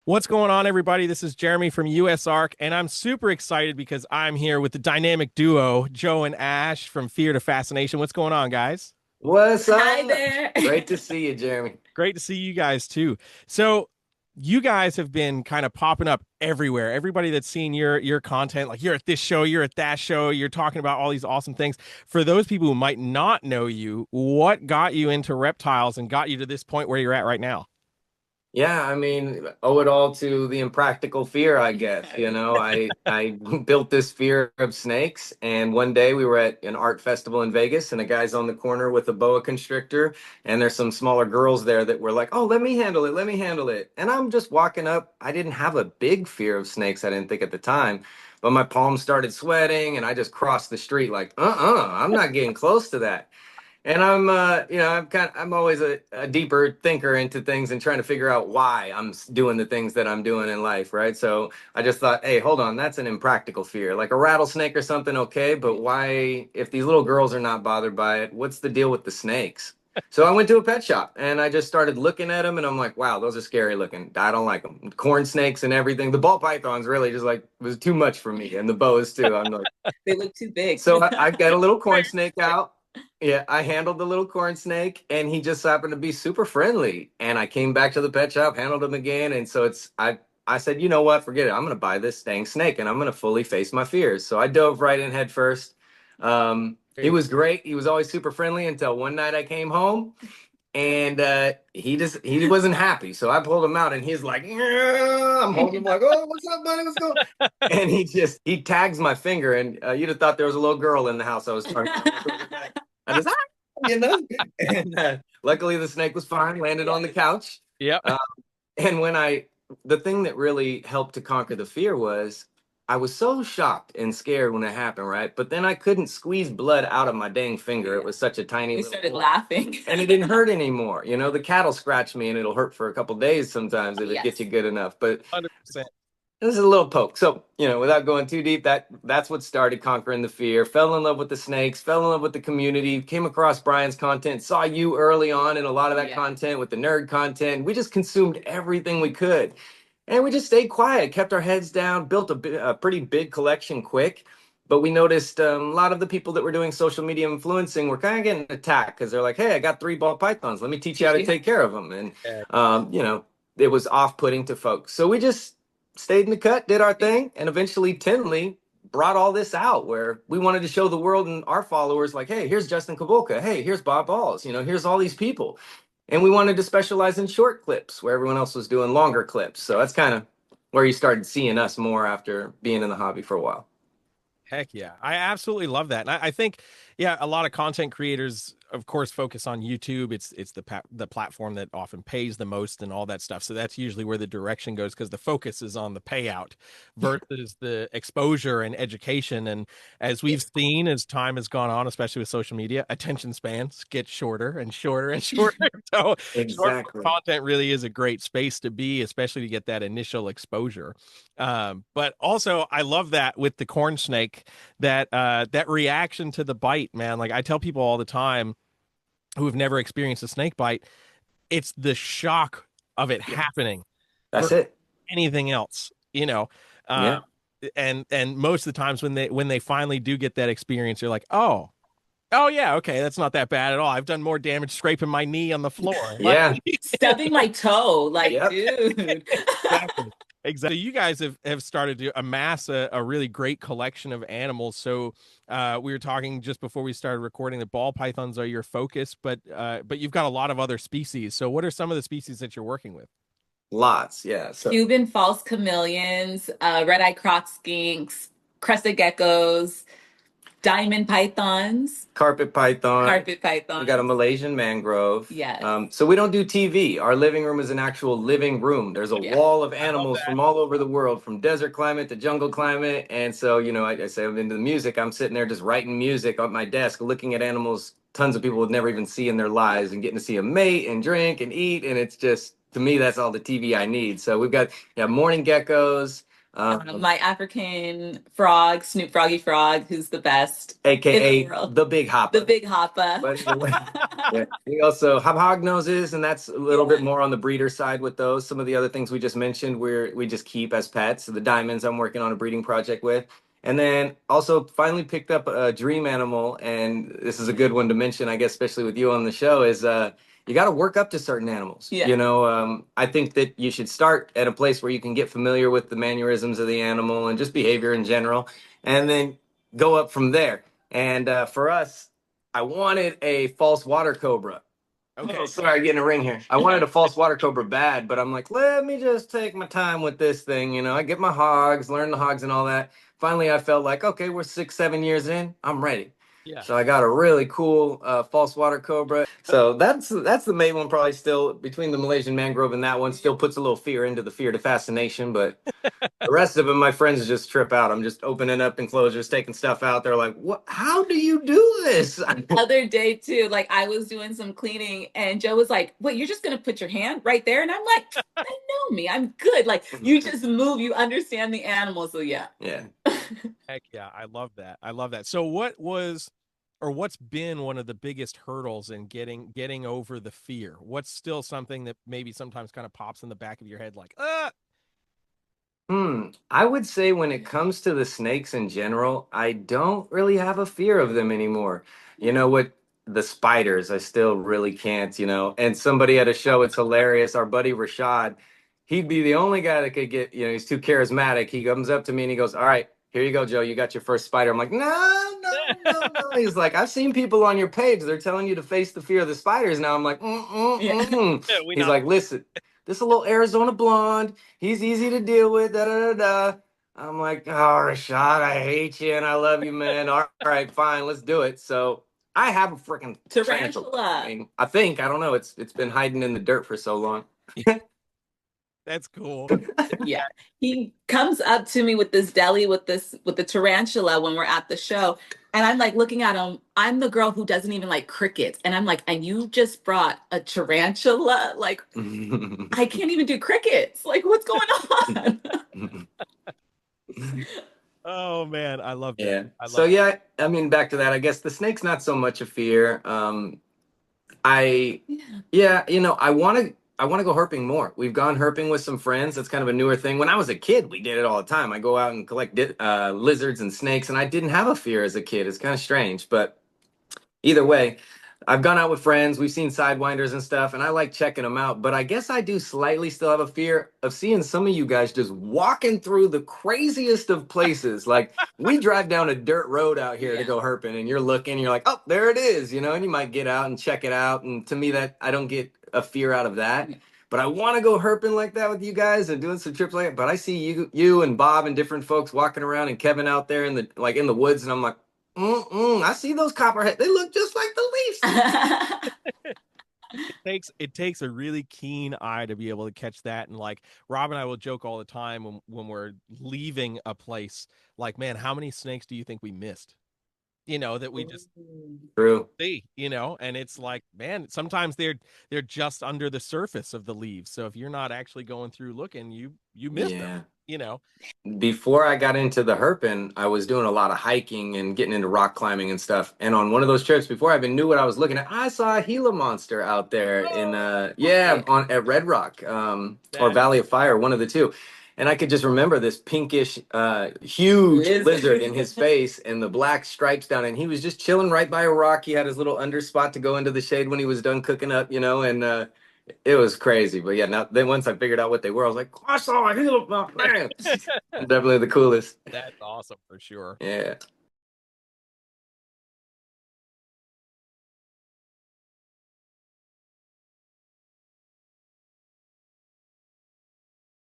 What's going on, everybody? This is Jeremy from USARK, and I'm super excited because I'm here with the dynamic duo, Joe and Ash from Fear to Fascination. What's going on, guys? What's Hi up? there. Great to see you, Jeremy. Great to see you guys too. So, you guys have been kind of popping up everywhere. Everybody that's seen your content, like you're at this show, you're at that show, you're talking about all these awesome things. For those people who might not know you, what got you into reptiles and got you to this point where you're at right now? Yeah, I mean, owe it all to the impractical fear, I guess. I built this fear of snakes, and one day we were at an art festival in Vegas, and a guy's on the corner with a boa constrictor, and there's some smaller girls there that were like, "Oh, let me handle it, let me handle it." And I'm just walking up. I didn't have a big fear of snakes, I didn't think at the time, but my palms started sweating, and I just crossed the street like, I'm not getting close to that. And I'm always a deeper thinker into things and trying to figure out why doing the things that I'm doing in life, right? So I just thought, hey, hold on, that's an impractical fear. Like a rattlesnake or something, okay, but why, if these little girls are not bothered by it, what's the deal with the snakes? So I went to a pet shop and I just started looking at them and I'm like, wow, those are scary looking. I don't like them. Corn snakes and everything. The ball pythons really just like was too much for me, and the boas too. I'm like, They look too big. so I got a little corn snake out. Yeah, I handled the little corn snake, and he just happened to be super friendly. And I came back to the pet shop, handled him again, and so I said, you know what, forget it. I'm gonna buy this dang snake, and I'm gonna fully face my fears. So I dove right in head first. He was great. He was always super friendly until one night I came home, and he wasn't happy. So I pulled him out, and he's like, "Yeah." I'm holding him like, "Oh, what's up, buddy? What's going?" And he tags my finger, and you'd have thought there was a little girl in the house I was talking to. I just, you know, and luckily the snake was fine, landed on the couch. Yep. Uh, and the thing that really helped to conquer the fear was I was so shocked and scared when it happened, right? But then I couldn't squeeze blood out of my dang finger. It was such a tiny We little started hole. laughing. And it didn't hurt anymore. You know, the cat'll scratch me and it'll hurt for a couple days sometimes if it gets Yes. you good enough. But 100%. this is a little poke. So, without going too deep, that's what started conquering the fear. Fell in love with the snakes, fell in love with the community, came across Brian's content, saw you early on in a lot of that Yeah. content with the nerd content. We just consumed everything we could. And we just stayed quiet, kept our heads down, built a pretty big collection quick. But we noticed a lot of the people that were doing social media influencing were kind of getting attacked because they're like, hey, I got 3 ball pythons. Let me teach you how to take care of them. And, Yeah. it was off putting to folks. So we just stayed in the cut, did our thing, and eventually Tinley brought all this out where we wanted to show the world and our followers, like, hey, here's Justin Kavolka. Hey, here's Bob Balls. Here's all these people. And we wanted to specialize in short clips where everyone else was doing longer clips. So that's kind of where you started seeing us more after being in the hobby for a while. Heck yeah. I absolutely love that. And I think, yeah, a lot of content creators, of course, focus on YouTube. It's the platform that often pays the most and all that stuff. So that's usually where the direction goes because the focus is on the payout versus the exposure and education. And as we've seen as time has gone on, especially with social media, attention spans get shorter and shorter and shorter. So short form Exactly. content really is a great space to be, especially to get that initial exposure. But also I love that with the corn snake, that reaction to the bite, man. Like I tell people all the time who have never experienced a snake bite, it's the shock of it Yeah, happening that's for it. anything else, you know. Uh, Yeah. and most of the times when they finally do get that experience, you're like, oh yeah, okay, that's not that bad at all. I've done more damage scraping my knee on the floor. Like, Yeah. Stubbing my toe. Like, Yep. dude. exactly. Exactly. So you guys have started to amass a really great collection of animals. So we were talking just before we started recording that ball pythons are your focus, but you've got a lot of other species. So what are some of the species that you're working with? Lots. Yeah. So Cuban false chameleons, red-eyed croc skinks, crested geckos, diamond pythons, carpet python. carpet We got a pythons. Malaysian mangrove. Yes. So we don't do TV. Our living room is an actual living room. There's a Yeah. wall of I love animals that. from all over the world, from desert climate to jungle climate. And so, I say I'm into the music. I'm sitting there just writing music on my desk, looking at animals tons of people would never even see in their lives and getting to see them mate and drink and eat. And it's just, to me, that's all the TV I need. So we've got, morning geckos. My African frog, Snoop Froggy Frog, who's the best in the AKA world. the Big Hopper. The Big Hopper. But either way, yeah. We also have hognoses, and that's a little bit more on the breeder side with those. Some of the other things we just mentioned, we just keep as pets. So the diamonds, I'm working on a breeding project with. And then also finally picked up a dream animal, and this is a good one to mention, I guess, especially with you on the show, is you got to work up to certain animals. Yeah. You know, I think that you should start at a place where you can get familiar with the mannerisms of the animal and just behavior in general, and then go up from there. And for us, I wanted a false water cobra. Okay. Oh, sorry, getting a ring here. I wanted a false water cobra bad, but I'm like, let me just take my time with this thing. You know, I get my hogs, learn the hogs and all that. Finally, I felt like, okay, we're 6, 7 years in. I'm ready. Yeah. So I got a really cool false water cobra. So that's the main one. Probably still between the Malaysian mangrove and that one, still puts a little fear into the fear to fascination. But the rest of them, my friends just trip out. I'm just opening up enclosures, taking stuff out. They're like, "What? How do you do this?" Other day too, like I was doing some cleaning and Joe was like, "Wait, you're just gonna put your hand right there?" And I'm like, "I know me, I'm good." Like you just move, you understand the animal, so yeah. Yeah. Heck yeah, I love that. I love that. So what was or what's been one of the biggest hurdles in getting over the fear? What's still something that maybe sometimes kind of pops in the back of your head like, I would say when it comes to the snakes in general, I don't really have a fear of them anymore. You know what? The spiders, I still really can't, you know. And somebody at a show, it's hilarious. Our buddy Rashad, he'd be the only guy that could get, you know, he's too charismatic. He comes up to me and he goes, "All right, here you go, Joe. You got your first spider." I'm like, "No, no, no, no." He's like, "I've seen people on your page. They're telling you to face the fear of the spiders." Now I'm like, Yeah. we He's know. like, "Listen, this is a little Arizona blonde. He's easy to deal with. Da da da da." I'm like, "Oh, Rashad, I hate you and I love you, man. All right, fine, let's do it." So I have a freaking Tarantula. I think I don't know. It's been hiding in the dirt for so long. That's cool. Yeah. He comes up to me with this deli with the tarantula when we're at the show. And I'm like looking at him. I'm the girl who doesn't even like crickets. And I'm like, and you just brought a tarantula? Like, I can't even do crickets. Like, what's going on? Oh man, I love that. Yeah. I love So yeah, I mean, back to that. I guess the snake's not so much a fear. I yeah, you know, I want to go herping more. We've gone herping with some friends. That's kind of a newer thing. When I was a kid, we did it all the time. I go out and collect lizards and snakes, and I didn't have a fear as a kid. It's kind of strange, but either way, I've gone out with friends. We've seen sidewinders and stuff, and I like checking them out. But I guess I do slightly still have a fear of seeing some of you guys just walking through the craziest of places. Like we drive down a dirt road out here to go herping, and you're looking, you're like, "Oh, there it is," you know, and you might get out and check it out. And to me, that I don't get a fear out of that. But I want to go herping like that with you guys and doing some trips like that. But I see you and Bob and different folks walking around and Kevin out there in the woods, and I'm like, I see those copperheads. They look just like the leaves. it takes a really keen eye to be able to catch that. And like Rob and I will joke all the time when we're leaving a place, like, man, how many snakes do you think we missed? You know, that we just True. see, you know, and it's like, man, sometimes they're just under the surface of the leaves. So if you're not actually going through looking, you miss them, Yeah. you know. Before I got into the herping, I was doing a lot of hiking and getting into rock climbing and stuff. And on one of those trips, before I even knew what I was looking at, I saw a Gila monster out there in on at Red Rock or That Valley of Fire, one of the two. And I could just remember this pinkish, huge lizard in his face and the black stripes down. And he was just chilling right by a rock. He had his little under spot to go into the shade when he was done cooking up, you know, and it was crazy. But yeah, now then once I figured out what they were, I was like, "I saw a Gila, man." Definitely the coolest. that's awesome for sure. Yeah.